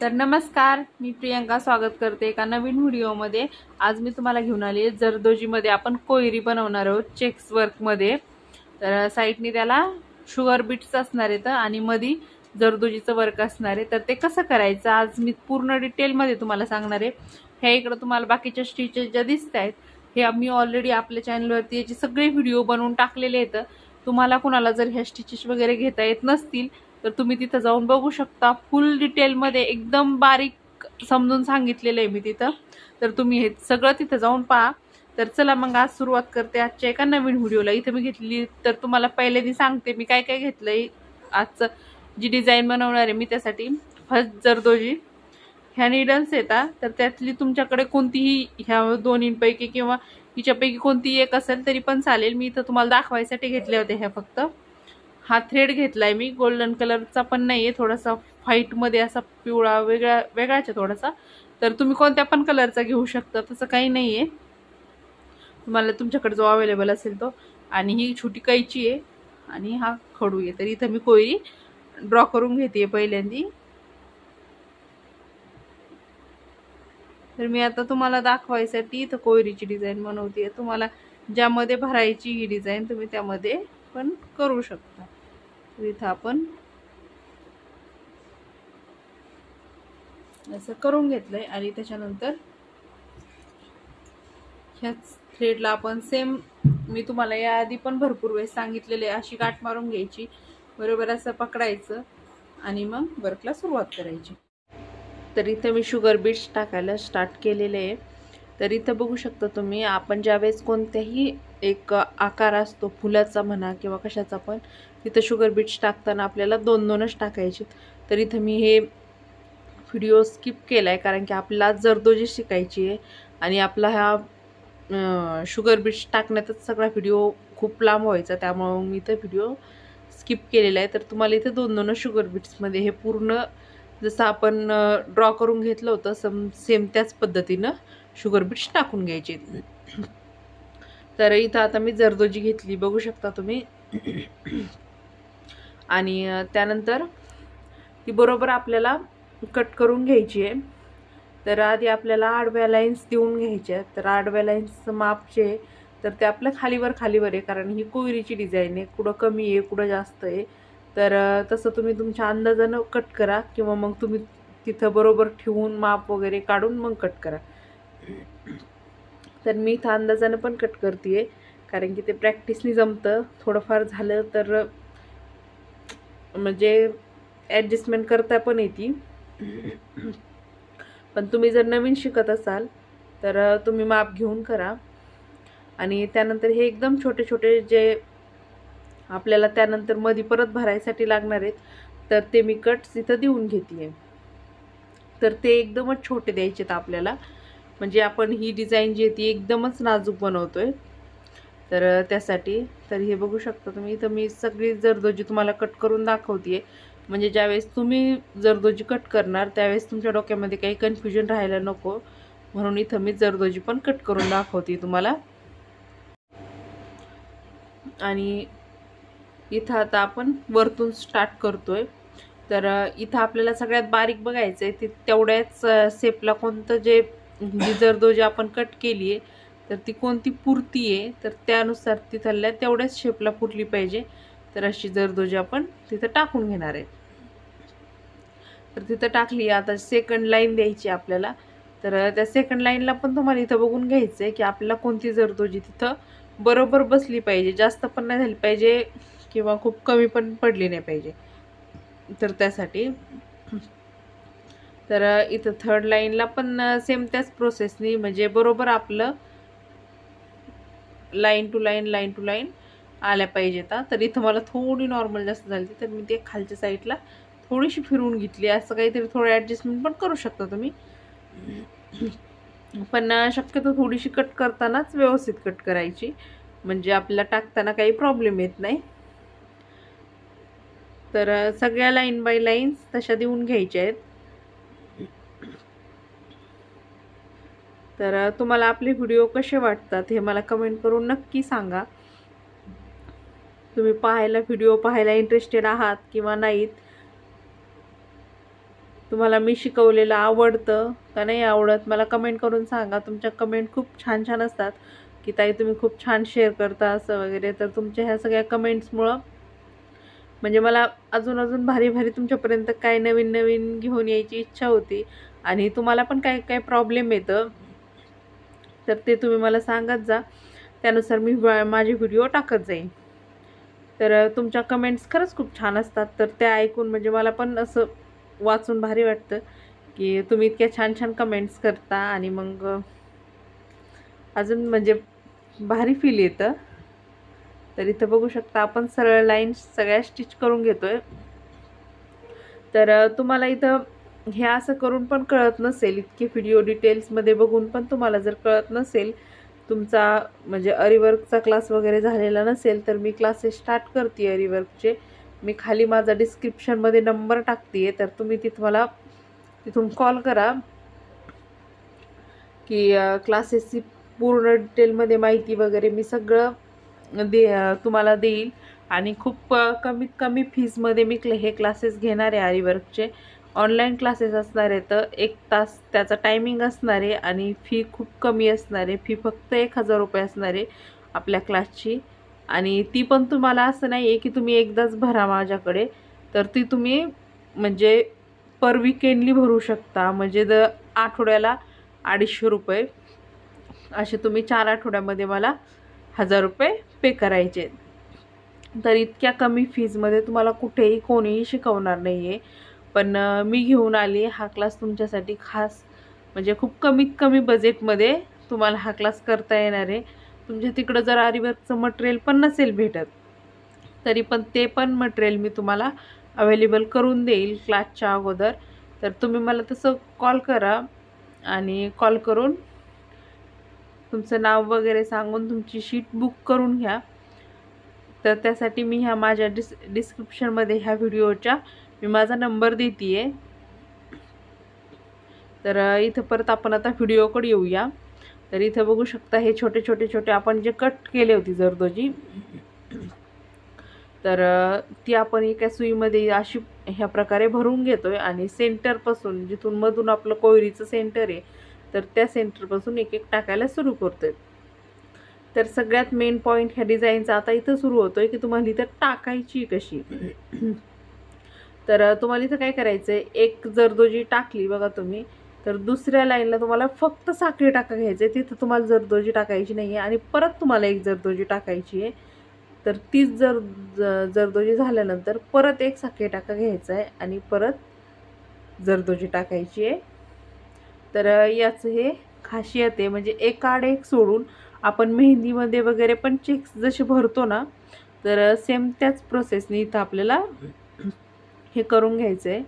तर नमस्कार, मी प्रियंका स्वागत करते एका नवीन व्हिडिओमध्ये। आज मी तुम्हाला घेऊन आली आहे जरदोजीमध्ये आपण कोयरी बनवणार आहोत चेक्स वर्कमध्ये। तर साइडनी त्याला शुगर बीट्स असणार आहेत आणि मध्ये जरदोजीचं वर्क असणार आहे। तर ते कसं करायचं आज मी पूर्ण डिटेलमध्ये तुम्हाला सांगणार आहे। हे इकडे तुम्हाला बाकीच्या स्टिचेस ज्या दिसतायत हे आम्ही ऑलरेडी आपल्या चॅनलवरती याचे सगळे व्हिडिओ बनवून टाकलेले आहेत। तुम्हाला कोणाला जर ह्या स्टिचेस वगैरे घेता येत नसतील तर तुम्ही तिथे जाऊन बघू शकता। फुल डिटेल मध्ये एकदम बारीक समजून सांगितलेलं आहे मी तिथं, तर तुम्ही हे सगळं तिथे जाऊन पहा। तर चला मग आज सुरुवात करते आजच्या एका नवीन व्हिडिओला। इथे मी घेतली तर तुम्हाला पहिल्यांदा सांगते मी काय काय घेतलंय। आजचं जी डिझाइन बनवणार आहे मी त्यासाठी फर्स्ट जरदोजी ह्या नीडल्स येतात, तर त्यातली तुमच्याकडे कोणतीही ह्या दोन्हींपैकी किंवा हिच्यापैकी कोणतीही एक असेल तरी पण चालेल। मी इथं तुम्हाला दाखवायसाठी घेतले होते ह्या फक्त। हा थ्रेड घेतलाय मी, गोल्डन कलरचा पण नाहीये, थोडासा व्हाईट मध्ये असा पिवळा वेगळाच आहे थोडासा। तर तुम्ही कोणत्या पण कलरचा घेऊ शकता, तसं काही नाहीये, तुम्हाला तुमच्याकडे जो अवेलेबल असेल तो। आणि ही छोटी कैची आहे आणि हा खडू आहे। तर इथं मी कोयरी ड्रॉ करून घेते पहिल्यांदी। तर मी आता तुम्हाला दाखवायसाठी इथं कोयरीची डिझाइन बनवते। तुम्हाला ज्यामध्ये भरायची ही डिझाइन तुम्ही त्यामध्ये पण करू शकता। इथं आपण असं करून घेतलंय आणि त्याच्यानंतर ह्याच थ्रेडला आपण सेम मी तुम्हाला याआधी पण भरपूर वेळेस सांगितलेले अशी गाठ मारून घ्यायची, बरोबर असं पकडायचं आणि मग वर्कला सुरुवात करायची। तर इथं मी शुगर बीट्स टाकायला स्टार्ट केलेले आहे। तर इथं बघू शकता तुम्ही, आपण ज्यावेळेस कोणत्याही एक आकार असतो फुलाचा म्हणा किंवा कशाचा पण, तिथं शुगर बीट्स टाकताना आपल्याला दोन दोनच टाकायचे। तर इथं मी हे व्हिडिओ स्किप केलाय कारण की आपल्याला जरदोजी शिकायची आहे आणि आपला हा शुगर बीट्स टाकण्यातच सगळा व्हिडिओ खूप लांब व्हायचा, त्यामुळे मी इथं व्हिडिओ स्किप केलेला आहे। तर तुम्हाला इथे दोन दोन शुगर बीट्समध्ये हे पूर्ण जसं आपण ड्रॉ करून घेतलं होतं सेम त्याच पद्धतीनं शुगर बीट्स टाकून घ्यायचे। तर इथं आता मी जरदोजी घेतली बघू शकता तुम्ही आणि त्यानंतर ती बरोबर आपल्याला कट करून घ्यायची आहे। तर आधी आपल्याला आडव्या लाईन्स देऊन घ्यायच्या। तर आडव्या लाईन्सचं माप जे तर ते आपलं खालीवर आहे, कारण ही कोयरीची डिझाइन आहे, कुठं कमी आहे कुठं जास्त आहे। तर तसं तुम्ही तुमच्या अंदाजानं कट करा किंवा मग तुम्ही तिथं बरोबर ठेवून माप वगैरे काढून मग कट करा। तर मी इथं अंदाजानं पण कट करते कारण की ते प्रॅक्टिसनी जमतं, थोडंफार झालं तर म्हणजे ॲडजस्टमेंट करता पण येते। पण तुम्ही जर नवीन शिकत असाल तर तुम्ही माप घेऊन करा। आणि त्यानंतर हे एकदम छोटे छोटे जे आपल्याला त्यानंतर मध्ये परत भरायसाठी लागणार आहेत तर ते मी कट्स इथं देऊन घेते। तर ते एकदमच छोटे द्यायचे आहेत आपल्याला, म्हणजे आपण ही डिझाइन जी आहे ती एकदमच नाजूक बनवतोय। तर त्यासाठी तर हे बघू शकता तुम्ही, इथं मी सगळी जरदोजी तुम्हाला कट करून दाखवते, म्हणजे ज्यावेळेस तुम्ही जरदोजी कट करणार त्यावेळेस तुमच्या डोक्यामध्ये काही कन्फ्युजन राहायला नको, म्हणून इथं मी जरदोजी पण कट करून दाखवते तुम्हाला। आणि इथं आता आपण वरतून स्टार्ट करतोय। तर इथं आपल्याला सगळ्यात बारीक बघायचं आहे ते तेवढ्याच शेपला कोणतं जे जरदोजी आपण कट केली आहे तर ती कोणती पुरती आहे, तर त्यानुसार तिथल्या तेवढ्याच शेपला पुरली पाहिजे। तर अशी जरदोजी आपण तिथं टाकून घेणार आहे। तर तिथं टाकली, आता सेकंड लाईन द्यायची आपल्याला। तर त्या सेकंड लाईनला पण तुम्हाला इथं बघून घ्यायचं आहे की आपल्याला कोणती जरदोजी तिथं बरोबर बसली पाहिजे, जास्त पण नाही झाली पाहिजे किंवा खूप कमी पण पडली नाही पाहिजे। तर त्यासाठी तर इथं थर्ड लाईनला पण सेम त्याच प्रोसेसनी, म्हणजे बरोबर आपलं लाईन टू लाईन आल्या पाहिजेत। तर इथं मला थोडी नॉर्मल जास्त झाली तर मी ते खालच्या साईडला थोडीशी फिरवून घेतली, असं काहीतरी थोडं ॲडजस्टमेंट पण करू शकता तुम्ही। पण शक्यतो थोडीशी कट करतानाच व्यवस्थित कट करायची, म्हणजे आपल्याला टाकताना काही प्रॉब्लेम येत नाही। तर सगळ्या लाईन बाय लाईन्स तशा देऊन घ्यायच्या आहेत। तर तुम्हाला आपले व्हिडिओ कसे वाटतात हे मला कमेंट करून नक्की सांगा। तुम्ही व्हिडिओ पाहायला इंटरेस्टेड आहात किंवा नाहीत। तुम्हाला मी शिकवलेलं आवडतं का नाही आवडत मला कमेंट करून सांगा. तुमच्या कमेंट खूप छान छान असतात की ताई तुम्ही खूप छान शेअर करता असं वगैरे. तर तुमच्या ह्या सगळ्या कमेंट्समुळं म्हणजे मला अजून अजून भारी भारी तुमच्यापर्यंत काय नवीन नवीन घेऊन यायची इच्छा होती. आणि तुम्हाला पण काय काय प्रॉब्लेम येतं तर ते तुम्ही मला सांगत जा, त्यानुसार मी माझे व्हिडिओ टाकत जाईन. तर तुमच्या कमेंट्स खरंच खूप छान असतात. तर त्या ऐकून म्हणजे मला पण असं वाचून भारी वाटतं की तुम्ही इतक्या छान छान कमेंट्स करता. आणि मग अजून म्हणजे भारी फील येतं. तर इथं बघू शकता आपण सरळ लाईन सगळ्या स्टिच करून घेतोय. तर तुम्हाला इथं हे असं करून पण कळत नसेल, इतके व्हिडिओ डिटेल्समध्ये बघून पण तुम्हाला जर कळत नसेल, तुमचा म्हणजे अरीवर्कचा क्लास वगैरे झालेला नसेल, तर मी क्लासेस स्टार्ट करते अरीवर्कचे. मी खाली माझा डिस्क्रिप्शनमध्ये नंबर टाकते, तर तुम्ही तिथून कॉल करा की क्लासेसची पूर्ण डिटेलमध्ये माहिती वगैरे मी सगळं तुम्हाला देईल. आणि खूप कमीत कमी फीजमध्ये मी हे क्लासेस घेणार आहे अरीवर्कचे. ऑनलाईन क्लासेस असणार आहे, तर 1 तास त्याचा टायमिंग असणार आहे आणि फी खूप कमी असणार आहे. फी फक्त 1000 रुपये असणार आहे आपल्या क्लासची. आणि ती पण तुम्हाला असं नाही आहे की तुम्ही एकदाच भरा माझ्याकडे, तर ती तुम्ही म्हणजे पर विकेंडली भरू शकता. म्हणजे आठवड्याला 250 रुपये असे तुम्ही 4 आठवड्यामध्ये मला 1000 रुपये पे करायचे. तर इतक्या कमी फीजमध्ये तुम्हाला कुठेही कोणीही शिकवणार नाही आहे. पण मी घेऊन आली हा क्लास तुमच्यासाठी खास. म्हणजे खूप कमीत कमी बजेटमध्ये तुम्हाला हा क्लास करता येणार आहे. तुमच्या तिकडं जर अरीवर्कचं मटेरियल पण नसेल भेटत, तरी पण ते पण मटेरियल मी तुम्हाला अवेलेबल करून देईल क्लासच्या अगोदर. तर तुम्ही मला तसं कॉल करा आणि कॉल करून तुमचं नाव वगैरे सांगून तुमची शीट बुक करून घ्या. तर त्यासाठी मी ह्या माझ्या डिस्क्रिप्शनमध्ये ह्या व्हिडिओच्या मी माझा नंबर देते आहे. तर इथं परत आपण आता व्हिडिओकडे येऊया. तर इथं बघू शकता हे छोटे छोटे छोटे आपण जे कट केले होते जरदोजी, तर ती आपण एका सुईमध्ये अशी ह्या प्रकारे भरून घेतोय. आणि सेंटरपासून जिथून मधून आपलं कोयरीचं सेंटर आहे, तर त्या सेंटरपासून एक एक टाकायला सुरू करतोय. तर सगळ्यात मेन पॉईंट ह्या डिझाईनचा आता इथं सुरू होतोय की तुम्हाला इथं टाकायची कशी. तर तुम्हाला इथं काय करायचं आहे, एक जरदोजी टाकली बघा तुम्ही, तर दुसऱ्या लाईनला तुम्हाला फक्त साखळी टाका घ्यायचं आहे. तिथं तुम्हाला जरदोजी टाकायची नाही आहे. आणि परत तुम्हाला एक जरदोजी टाकायची आहे. तर तीच जरदोजी झाल्यानंतर परत एक साखळी टाका घ्यायचा आहे आणि परत जरदोजी टाकायची आहे. तर याचं हे खासियत आहे. म्हणजे एक आड एक सोडून आपण मेहंदीमध्ये वगैरे पण चेक्स जसे भरतो ना, तर सेम त्याच प्रोसेसने इथं आपल्याला हे करून घ्यायचं आहे.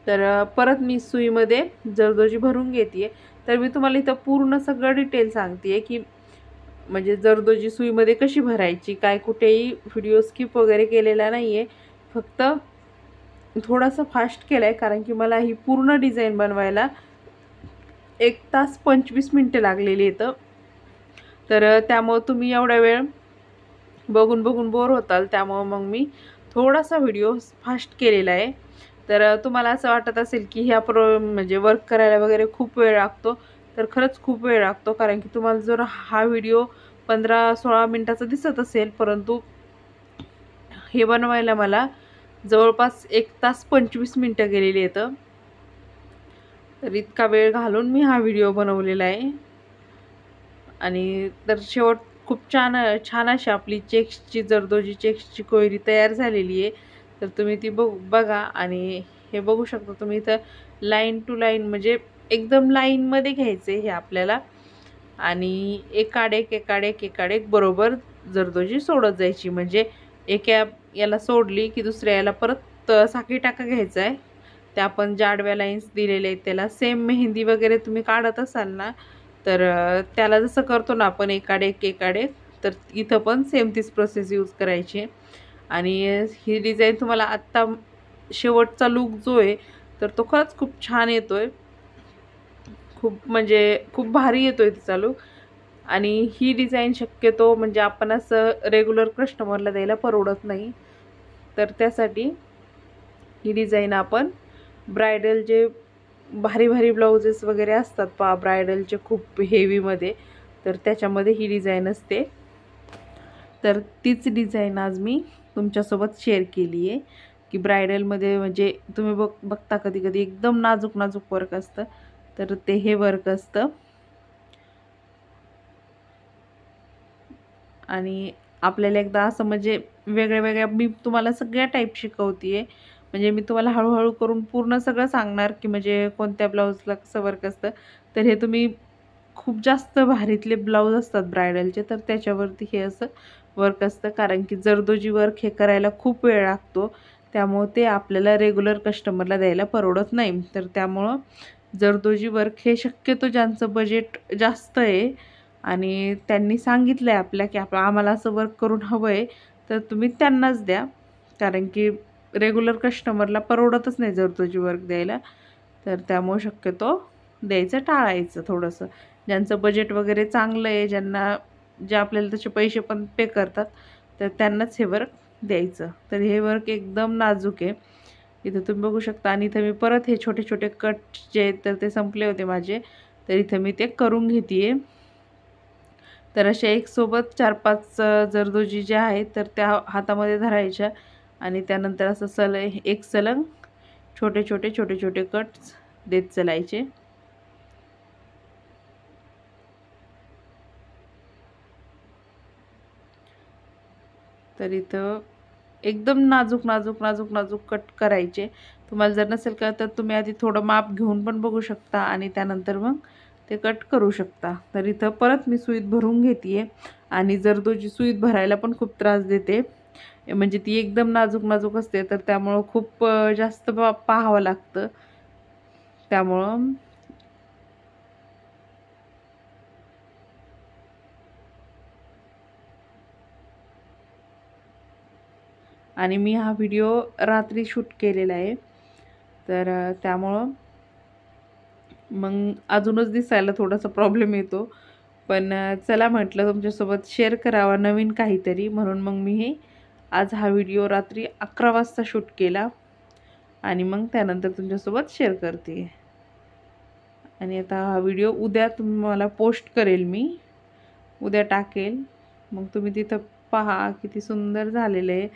तर परत मी सुईमध्ये जरदोजी भरून घेते. तर मी तुम्हाला इथं पूर्ण सगळं डिटेल सांगते की म्हणजे जरदोजी सुईमध्ये कशी भरायची, काय कुठेही व्हिडिओ स्किप वगैरे केलेला नाही आहे. फक्त थोडासा फास्ट केला आहे, कारण की मला ही पूर्ण डिझाईन बनवायला 1 तास 25 मिनटं लागलेली आहेत. तर त्यामुळं तुम्ही एवढा वेळ बघून बघून बोर होताल, त्यामुळं मग मी थोडासा व्हिडिओ फास्ट केलेला आहे. तर तुम्हाला असं वाटत असेल की ह्या म्हणजे वर्क करायला वगैरे खूप वेळ लागतो, तर खरंच खूप वेळ लागतो. कारण की तुम्हाला जर हा व्हिडिओ 15-16 मिनटाचा दिसत असेल, परंतु हे बनवायला मला जवळपास 1 तास 25 मिनटं गेलेली आहेत. तर इतका वेळ घालून मी हा व्हिडिओ बनवलेला आहे. आणि तर शेवट खूप छान अशी आपली चेक्सची जरदोजी चेक्सची कोयरी तयार झालेली आहे. तर तुम्ही ती बघा. आणि हे बघू शकता तुम्ही इथं लाईन टू लाईन म्हणजे एकदम लाईनमध्ये घ्यायचं आहे हे आपल्याला. आणि एकाडेक बरोबर जरदोजी सोडत जायची. म्हणजे एका याला सोडली की दुसऱ्या याला परत साखळी टाका घ्यायचा आहे. त्या आपण जाडव्या लाईन्स दिलेल्या आहेत त्याला. सेम मेहंदी वगैरे तुम्ही काढत असाल ना, तर त्याला जसं करतो ना आपण एकाडेक, तर इथं पण सेम तीच प्रोसेस यूज करायची. आणि ही डिझाईन तुम्हाला आत्ता शेवटचा लूक जो आहे, तर तो खरंच खूप छान येतोय. खूप म्हणजे खूप भारी येतोय तिचा लूक. आणि ही डिझाईन शक्यतो म्हणजे आपण असं रेग्युलर कस्टमरला द्यायला परवडत नाही. तर त्यासाठी ही डिझाईन आपण ब्रायडल जे भारी भारी ब्लाउजेस वगैरे असतात पहा ब्रायडलचे खूप हेवीमध्ये, तर त्याच्यामध्ये ही डिझाईन असते. तर तीच डिझाईन आज मी तुमच्यासोबत शेअर केली आहे की ब्रायडलमध्ये म्हणजे तुम्ही बघता कधी कधी एकदम नाजूक नाजूक वर्क असतं, तर ते हे वर्क असतं. आणि आपल्याला एकदा असं म्हणजे वेगळ्या वेगळ्या मी तुम्हाला सगळ्या टाईप शिकवते, म्हणजे मी तुम्हाला हळूहळू करून पूर्ण सगळं सांगणार की म्हणजे कोणत्या ब्लाऊजला कसं वर्क असतं. तर हे तुम्ही खूप जास्त भारीतले ब्लाऊज असतात ब्रायडलचे, तर त्याच्यावरती हे असं वर्क असतं. कारण की जरदोजी वर्क हे करायला खूप वेळ लागतो, त्यामुळं ते आपल्याला रेग्युलर कस्टमरला द्यायला परवडत नाही. तर त्यामुळं जरदोजी वर्क हे शक्यतो ज्यांचं बजेट जास्त आहे आणि त्यांनी सांगितलं आहे आपल्या की आम्हाला असं वर्क करून हवं आहे, तर तुम्ही त्यांनाच द्या. कारण की रेग्युलर कस्टमरला परवडतच नाही जरदोजी वर्क द्यायला. तर त्यामुळे शक्यतो द्यायचं टाळायचं थोडंसं. ज्यांचं बजेट वगैरे चांगलं आहे, ज्यांना जे आपल्याला तसे पैसे पण पे करतात, तर त्यांनाच हे वर्क द्यायचं. तर हे वर्क एकदम नाजूक आहे, इथं तुम्ही बघू शकता. आणि इथं मी परत हे छोटे छोटे कट जे आहेत तर ते संपले होते माझे, तर इथं मी ते करून घेते. तर अशा एक सोबत 4-5 जरदोजी ज्या आहेत तर त्या हातामध्ये धरायच्या आणि त्यानंतर असं एक सलंग छोटे छोटे छोटे छोटे कट्स देत चलायचे. तर इथं एकदम नाजूक नाजूक नाजूक नाजूक कट करायचे. तुम्हाला जर नसेल का तर तुम्ही आधी थोडं माप घेऊन पण बघू शकता आणि त्यानंतर मग ते कट करू शकता. तर इथं परत मी सुईत भरून घेते आणि जरदोजी सुईत भरायला पण खूप त्रास देते, म्हणजे ती एकदम नाजूक नाजूक असते, तर त्यामुळं खूप जास्त पाहावं लागतं. त्यामुळं आणि मी हा व्हिडिओ रात्री शूट केलेला आहे, तर त्यामुळं मग अजूनच दिसायला थोडासा प्रॉब्लेम येतो. पण चला म्हटलं तुमच्यासोबत शेअर करावा नवीन काहीतरी, म्हणून मग मी आज हा व्हिडिओ रात्री 11 वाजता शूट केला आणि मग त्यानंतर तुमच्यासोबत शेअर करते. आणि आता हा व्हिडिओ उद्या तुम्हाला पोस्ट करेल, मी उद्या टाकेल. मग तुम्ही तिथं पहा किती सुंदर झालेलं आहे.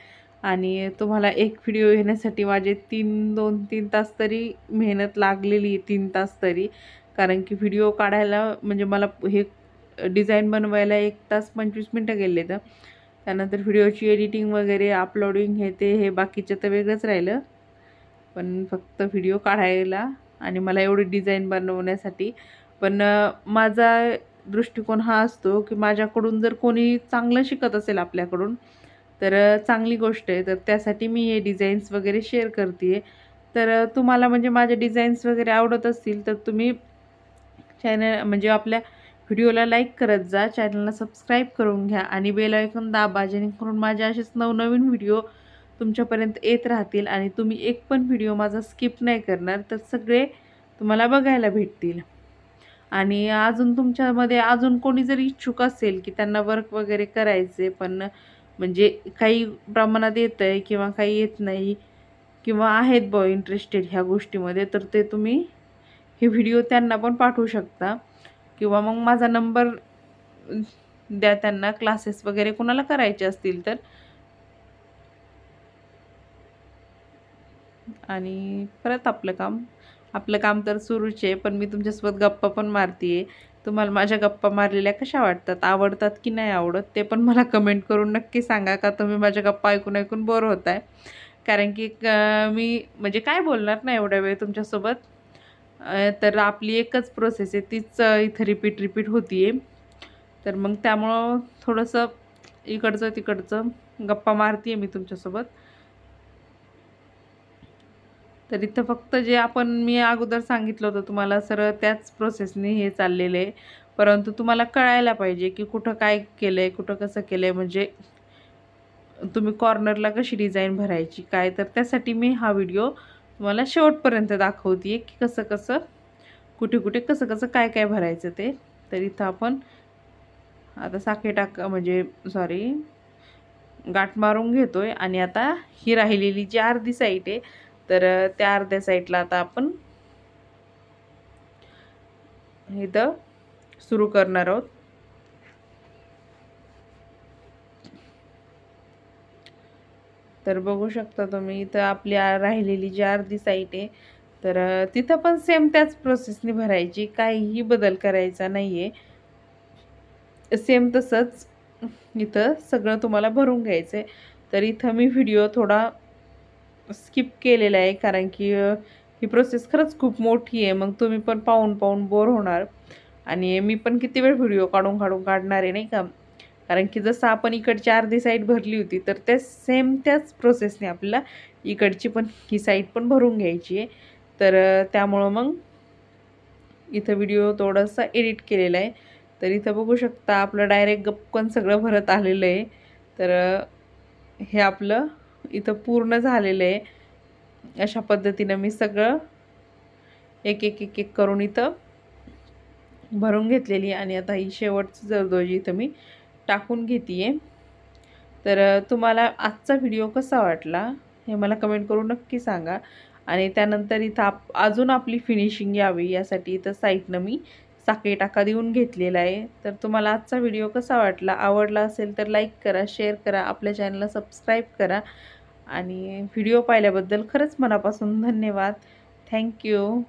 आणि तुम्हाला एक व्हिडिओ येण्यासाठी माझे 2-3 तास तरी मेहनत लागलेली आहे, 3 तास तरी. कारण की व्हिडिओ काढायला म्हणजे मला हे डिझाईन बनवायला 1 तास 25 मिनटं गेले. तर त्यानंतर व्हिडिओची एडिटिंग वगैरे अपलोडिंग हे बाकीचं तर वेगळंच राहिलं, पण फक्त व्हिडिओ काढायला आणि मला एवढी डिझाईन बनवण्यासाठी. पण माझा दृष्टिकोन हा असतो की माझ्याकडून जर कोणी चांगलं शिकत असेल आपल्याकडून, तर चांगली गोष्ट आहे. तर त्यासाठी मी हे डिझाईन्स वगैरे शेअर करते आहे. तर तुम्हाला म्हणजे माझे डिझाईन्स वगैरे आवडत असतील तर तुम्ही चॅनल म्हणजे आपल्या व्हिडिओला लाईक करत जा, चॅनलला सबस्क्राईब करून घ्या आणि बेल आयकॉन दाबा, जेणेकरून माझे असेच नवनवीन व्हिडिओ तुमच्यापर्यंत येत राहतील आणि तुम्ही एक पण व्हिडिओ माझा स्किप नाही करणार, तर सगळे तुम्हाला बघायला भेटतील. आणि अजून तुमच्यामध्ये अजून कोणी जर इच्छुक असेल की त्यांना वर्क वगैरे करायचे, पण म्हणजे काही प्रमाणात येतं आहे किंवा काही येत नाही, किंवा आहेत इंटरेस्टेड ह्या गोष्टीमध्ये, तर ते तुम्ही हे व्हिडिओ त्यांना पण पाठवू शकता. किंवा मग माझा नंबर द्या त्यांना, क्लासेस वगैरे कोणाला करायचे असतील तर. आणि परत आपलं काम तर सुरूच आहे, पण मी तुमच्यासोबत गप्पा पण मारते आहे. तुम्हाला माझ्या गप्पा मारलेल्या कशा वाटतात, आवडतात की नाही आवडत, ते पण मला कमेंट करून नक्की सांगा. का तुम्ही माझ्या गप्पा ऐकून ऐकून बोर होताय? कारण की मी म्हणजे काय बोलणार ना एवढ्या वेळ तुमच्यासोबत. तर आपली एकच प्रोसेस आहे, तीच इथं रिपीट होती आहे. तर मग त्यामुळं थोडंसं इकडचं तिकडचं गप्पा मारते आहे मी तुमच्यासोबत. तर इथं फक्त जे मी अगोदर सांगितलं होतं तुम्हाला, सरळ त्याच प्रोसेसने हे चाललेलं आहे. परंतु तुम्हाला कळायला पाहिजे की कुठं काय केलं आहे, कुठं कसं केलं आहे, म्हणजे तुम्ही कॉर्नरला कशी डिझाईन भरायची काय. तर त्यासाठी मी हा व्हिडिओ तुम्हाला शेवटपर्यंत दाखवते आहे की कसं कसं कुठे कुठे कसं कसं काय काय भरायचं ते. तर इथं आपण आता म्हणजे गाठ मारून घेतोय आणि आता ही राहिलेली जी अर्धी साईड आहे तर त्या अर्ध्या साईडला आता आपण इथं सुरू करणार आहोत. तर बघू शकता तुम्ही इथं आपली राहिलेली जी अर्धी साईड आहे तर तिथं पण सेम त्याच प्रोसेसने भरायची, काहीही बदल करायचा नाहीये. सेम तसंच इथं सगळं तुम्हाला भरून घ्यायचंय. तर इथं मी व्हिडिओ थोडा स्किप केलेला आहे, कारण की ही प्रोसेस खरंच खूप मोठी आहे. मग तुम्ही पण पाहून पाहून बोर होणार आणि मी पण किती वेळ व्हिडिओ काढून काढून काढणार आहे नाही का. कारण की जसं आपण इकडची अर्धी साईड भरली होती तर ते सेम त्याच प्रोसेसने आपल्याला इकडची पण ही साईड पण भरून घ्यायची आहे. तर त्यामुळं मग इथं व्हिडिओ थोडासा एडिट केलेला आहे. तर इथं बघू शकता आपलं डायरेक्ट गपकन सगळं भरत आलेलं आहे. तर हे आपलं इथं पूर्ण झालेलं आहे. अशा पद्धतीनं मी सगळं एक एक एक एक करून इथं भरून घेतलेली आणि आता ही शेवटची जरदोजी इथं मी टाकून घेते. तर तुम्हाला आजचा व्हिडिओ कसा वाटला हे मला कमेंट करून नक्की सांगा. आणि त्यानंतर इथं अजून आपली फिनिशिंग यावी यासाठी इथं साईडनं मी साखळी टाका देऊन घेतलेला आहे. तर तुम्हाला आजचा व्हिडिओ कसा वाटला, आवडला असेल तर लाईक करा, शेअर करा, आपल्या चॅनलला सबस्क्राईब करा आणि व्हिडिओ पाहिल्याबद्दल खरंच मनापासून धन्यवाद. थँक्यू.